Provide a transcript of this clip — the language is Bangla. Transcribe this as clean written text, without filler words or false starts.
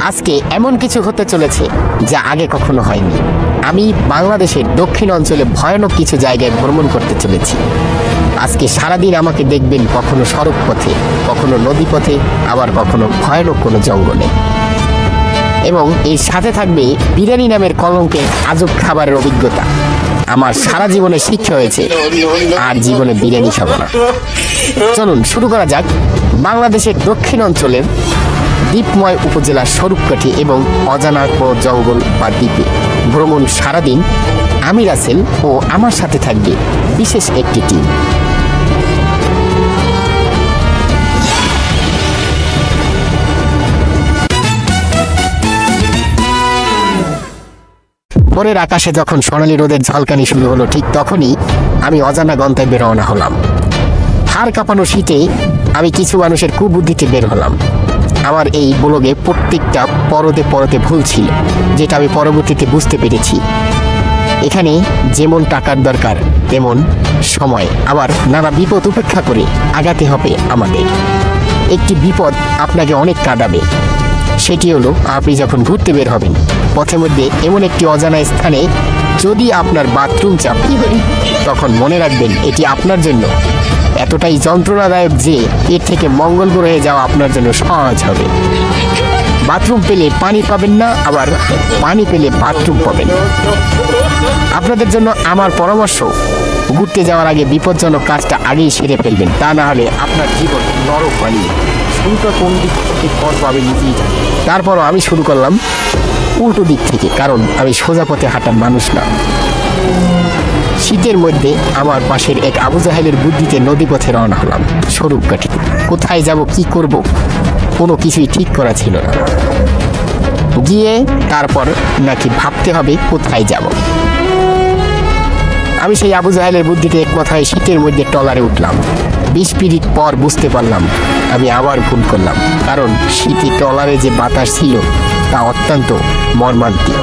আজকে এমন কিছু হতে চলেছে যা আগে কখনো হয়নি। আমি বাংলাদেশের দক্ষিণ অঞ্চলে ভয়ানক কিছু জায়গায় ভ্রমণ করতে চলেছি। আজকে সারাদিন আমাকে দেখবেন কখনো সড়ক পথে, কখনো নদী পথে, আবার কখনো ভয়ানক কোনো জঙ্গলে। এবং এর সাথে থাকবে বিরিয়ানি নামের কলঙ্কের আজব খাবারের অভিজ্ঞতা। আমার সারা জীবনে শিক্ষা হয়েছে আর জীবনে বিরিয়ানি খাবো না। চলুন শুরু করা যাক বাংলাদেশের দক্ষিণ অঞ্চলের দ্বীপময় উপজেলার স্বরূপকাঠি এবং অজানা ও জঙ্গল বা দ্বীপে ভ্রমণ। সারাদিন আমি রাসেল ও আমার সাথে থাকবে বিশেষ একটি টিম। ভোরের আকাশে যখন সোনালী রোদের ঝলকানি শুরু হলো, ঠিক তখনই আমি অজানা গন্তব্যে রওনা হলাম। হাড় কাঁপানো শীতে আমি কিছু মানুষের কুবুদ্ধিতে বের হলাম। আমার এই ব্লগে প্রত্যেকটা পরতে পরতে ভুল ছিল, যেটা আমি পরবর্তীতে বুঝতে পেরেছি। এখানে যেমন টাকার দরকার তেমন সময়, আবার নানা বিপদ উপেক্ষা করে আগাতে হবে আমাদের। একটি বিপদ আপনাকে অনেক কাঁদাবে, সেটি হলো আপনি যখন ঘুরতে বের হবেন পথের মধ্যে এমন একটি অজানা স্থানে যদি আপনার বাথরুম চাপি, তখন মনে রাখবেন এটি আপনার জন্য এতটাই যন্ত্রণাদায়ক যে এর থেকে মঙ্গল গ্রহে যাওয়া আপনার জন্য সহজ হবে। বাথরুম পেলে পানি পাবেন না, আবার পানি পেলে বাথরুম পাবেন। আপনাদের জন্য আমার পরামর্শ, ঘুরতে যাওয়ার আগে বিপজ্জনক কাজটা আগেই সেরে ফেলবেন, তা না হলে আপনার জীবন নরক বানিয়ে শুরুটা কোন দিক থেকে পথ পাবে নিজেই জানেন। তারপরও আমি শুরু করলাম উল্টো দিক থেকে, কারণ আমি সোজা পথে হাঁটার মানুষ না। শীতের মধ্যে আমার পাশের এক আবু জাহেলের বুদ্ধিতে নদীপথে রওনা হলাম স্বরূপকাঠি। কোথায় যাব, কি করব, কোনো কিছুই ঠিক করা ছিল না। গিয়ে তারপর নাকি ভাবতে হবে কোথায় যাব। আমি সেই আবু জাহেলের বুদ্ধিতে এক কথায় শীতের মধ্যে ট্রলারে উঠলাম। 20 মিনিট পর বুঝতে পারলাম আমি আবার ভুল করলাম, কারণ শীতে ট্রলারে যে বাতাস ছিল তা অত্যন্ত মর্মান্তিক।